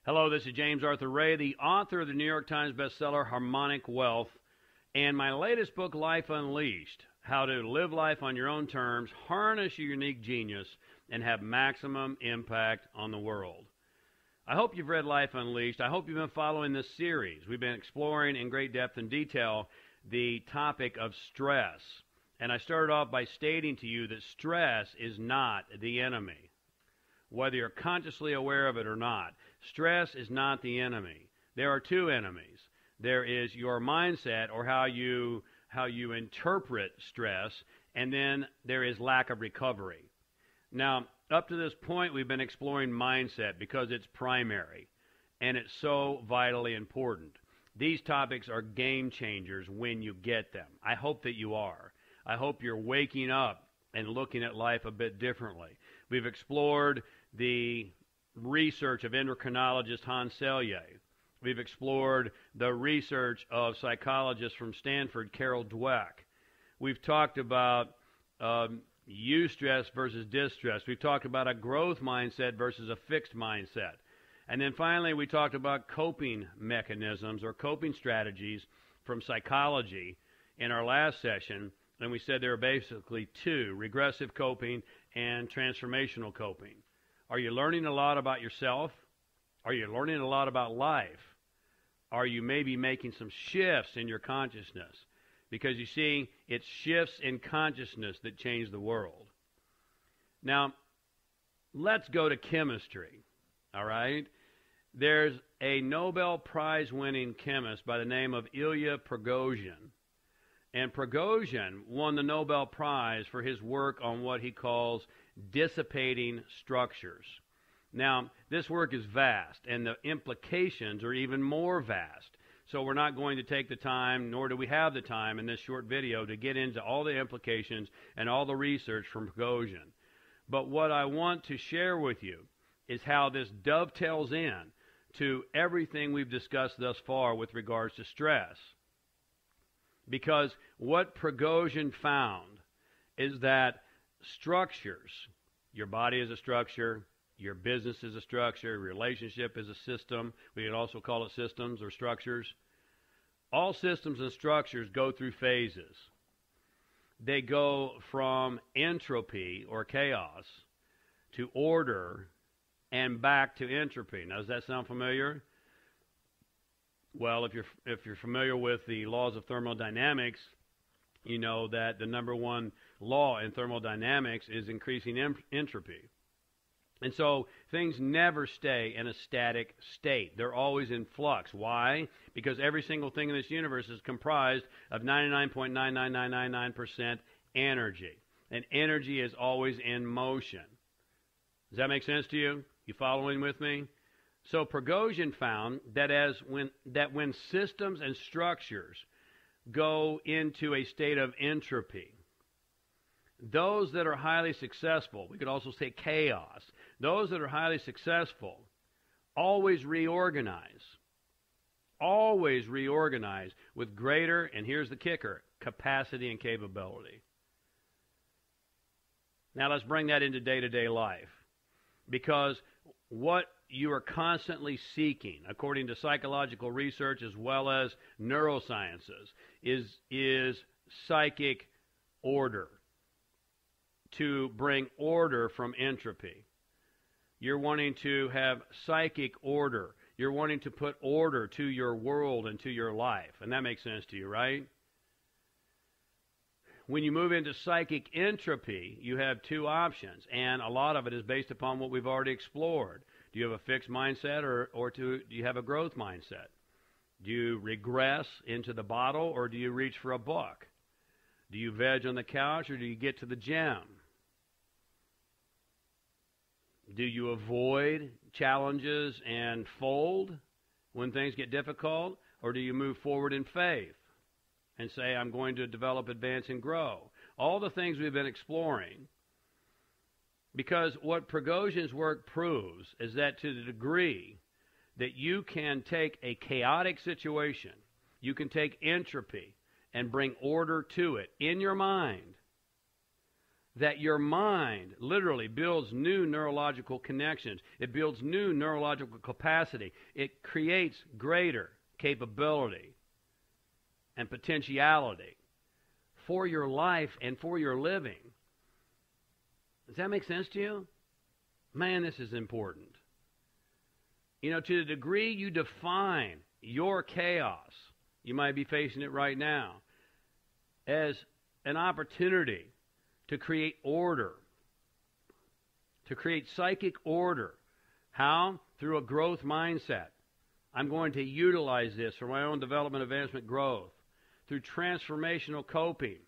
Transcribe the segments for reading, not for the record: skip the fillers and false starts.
Hello, this is James Arthur Ray, the author of the New York Times bestseller Harmonic Wealth, and my latest book, Life Unleashed, How to Live Life on Your Own Terms, Harness Your Unique Genius, and Have Maximum Impact on the World. I hope you've read Life Unleashed. I hope you've been following this series. We've been exploring in great depth and detail the topic of stress. And I started off by stating to you that stress is not the enemy, whether you're consciously aware of it or not. Stress is not the enemy. There are two enemies. There is your mindset, or how you interpret stress, and then there is lack of recovery. Now, up to this point, we've been exploring mindset because it's primary, and it's so vitally important. These topics are game changers when you get them. I hope that you are. I hope you're waking up and looking at life a bit differently. We've explored the research of endocrinologist Hans Selye. We've explored the research of psychologists from Stanford, Carol Dweck. We've talked about eustress versus distress. We've talked about a growth mindset versus a fixed mindset. And then finally, we talked about coping mechanisms or coping strategies from psychology in our last session. And we said there are basically two: regressive coping and transformational coping. Are you learning a lot about yourself? Are you learning a lot about life? Are you maybe making some shifts in your consciousness? Because you see, it's shifts in consciousness that change the world. Now, let's go to chemistry, all right? There's a Nobel Prize-winning chemist by the name of Ilya Prigozhin. And Prigozhin won the Nobel Prize for his work on what he calls dissipating structures. Now, this work is vast, and the implications are even more vast. So we're not going to take the time, nor do we have the time in this short video, to get into all the implications and all the research from Prigozhin. But what I want to share with you is how this dovetails in to everything we've discussed thus far with regards to stress. Because what Prigozhin found is that structures, your body is a structure, your business is a structure, your relationship is a system. We could also call it systems or structures. All systems and structures go through phases. They go from entropy or chaos to order and back to entropy. Now, does that sound familiar? Well, if you're familiar with the laws of thermodynamics, you know that the number one law in thermodynamics is increasing entropy. And so things never stay in a static state. They're always in flux. Why? Because every single thing in this universe is comprised of 99.99999% energy. And energy is always in motion. Does that make sense to you? You following with me? So Prigozhin found that when systems and structures go into a state of entropy, those that are highly successful, we could also say chaos, those that are highly successful always reorganize with greater, and here's the kicker, capacity and capability. Now let's bring that into day-to-day life, because what you are constantly seeking, according to psychological research as well as neurosciences, is psychic order, to bring order from entropy. You're wanting to have psychic order. You're wanting to put order to your world and to your life. And that makes sense to you, right? When you move into psychic entropy, you have two options, and a lot of it is based upon what we've already explored. Do you have a fixed mindset, or do you have a growth mindset? Do you regress into the bottle, or do you reach for a book? Do you veg on the couch, or do you get to the gym? Do you avoid challenges and fold when things get difficult, or do you move forward in faith and say, I'm going to develop, advance, and grow? All the things we've been exploring. Because what Prigozhin's work proves is that to the degree that you can take a chaotic situation, you can take entropy and bring order to it in your mind, that your mind literally builds new neurological connections. It builds new neurological capacity. It creates greater capability and potentiality for your life and for your living. Does that make sense to you? Man, this is important. You know, to the degree you define your chaos, you might be facing it right now, as an opportunity to create order, to create psychic order. How? Through a growth mindset. I'm going to utilize this for my own development, advancement, growth. Through transformational coping,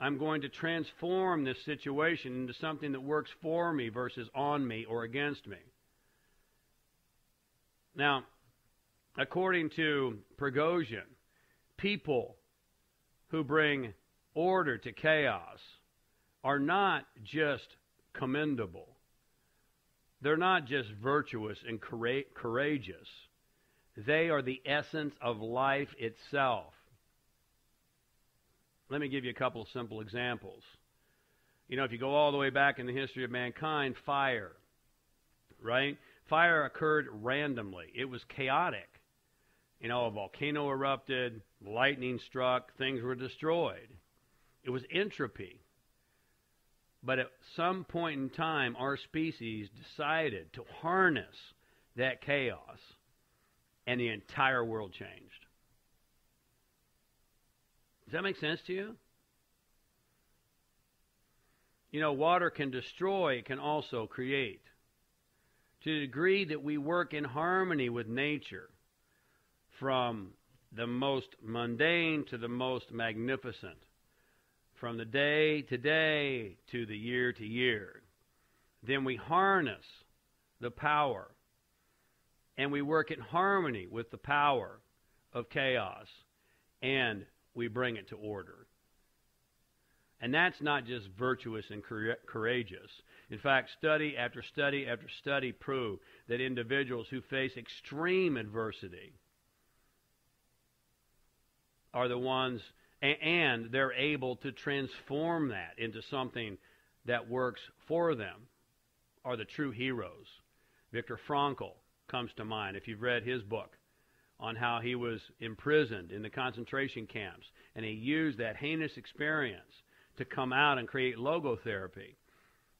I'm going to transform this situation into something that works for me versus on me or against me. Now, according to Prigozhin, people who bring order to chaos are not just commendable. They're not just virtuous and courageous. They are the essence of life itself. Let me give you a couple of simple examples. You know, if you go all the way back in the history of mankind, fire, right? Fire occurred randomly. It was chaotic. You know, a volcano erupted, lightning struck, things were destroyed. It was entropy. But at some point in time, our species decided to harness that chaos, and the entire world changed. Does that make sense to you? You know, water can destroy, it can also create. To the degree that we work in harmony with nature, from the most mundane to the most magnificent, from the day to day to the year to year, then we harness the power, and we work in harmony with the power of chaos, and we bring it to order. And that's not just virtuous and courageous. In fact, study after study after study prove that individuals who face extreme adversity are the ones, and they're able to transform that into something that works for them, are the true heroes. Viktor Frankl comes to mind, if you've read his book on how he was imprisoned in the concentration camps, and he used that heinous experience to come out and create logotherapy.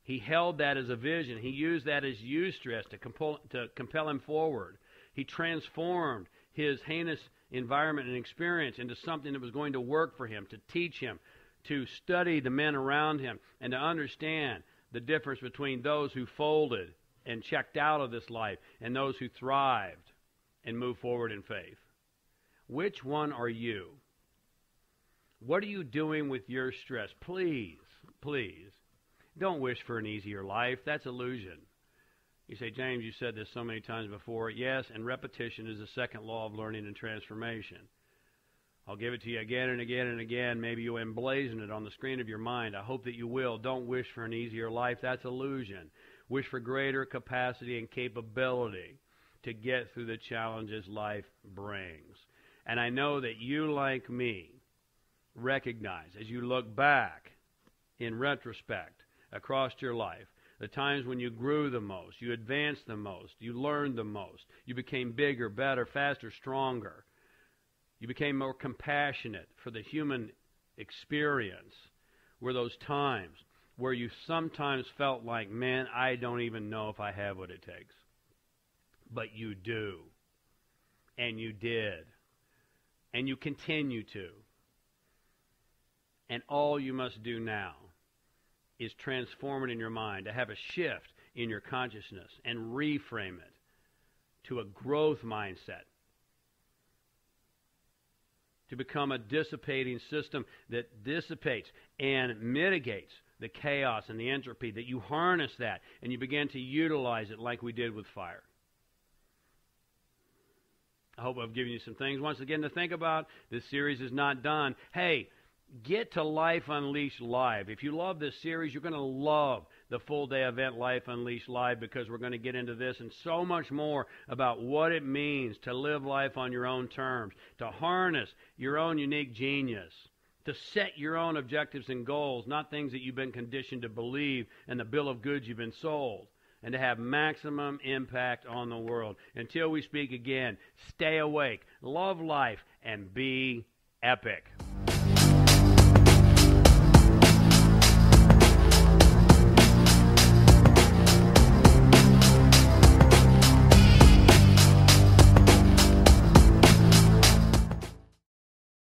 He held that as a vision. He used that as eustress to compel him forward. He transformed his heinous environment and experience into something that was going to work for him, to teach him, to study the men around him, and to understand the difference between those who folded and checked out of this life and those who thrived and moved forward in faith. Which one are you? What are you doing with your stress? Please, please, don't wish for an easier life. That's illusion. You say, James, you said this so many times before. Yes, and repetition is the second law of learning and transformation. I'll give it to you again and again and again. Maybe you'll emblazon it on the screen of your mind. I hope that you will. Don't wish for an easier life. That's illusion. Wish for greater capacity and capability to get through the challenges life brings. And I know that you, like me, recognize as you look back in retrospect across your life, the times when you grew the most, you advanced the most, you learned the most, you became bigger, better, faster, stronger. You became more compassionate for the human experience. Were those times where you sometimes felt like, man, I don't even know if I have what it takes. But you do. And you did. And you continue to. And all you must do now is transform it in your mind, to have a shift in your consciousness and reframe it to a growth mindset, to become a dissipating system that dissipates and mitigates the chaos and the entropy, that you harness that and you begin to utilize it like we did with fire. I hope I've given you some things once again to think about. This series is not done. Hey, get to Life Unleashed Live. If you love this series, you're going to love the full-day event Life Unleashed Live, because we're going to get into this and so much more about what it means to live life on your own terms, to harness your own unique genius, to set your own objectives and goals, not things that you've been conditioned to believe and the bill of goods you've been sold, and to have maximum impact on the world. Until we speak again, stay awake, love life, and be epic.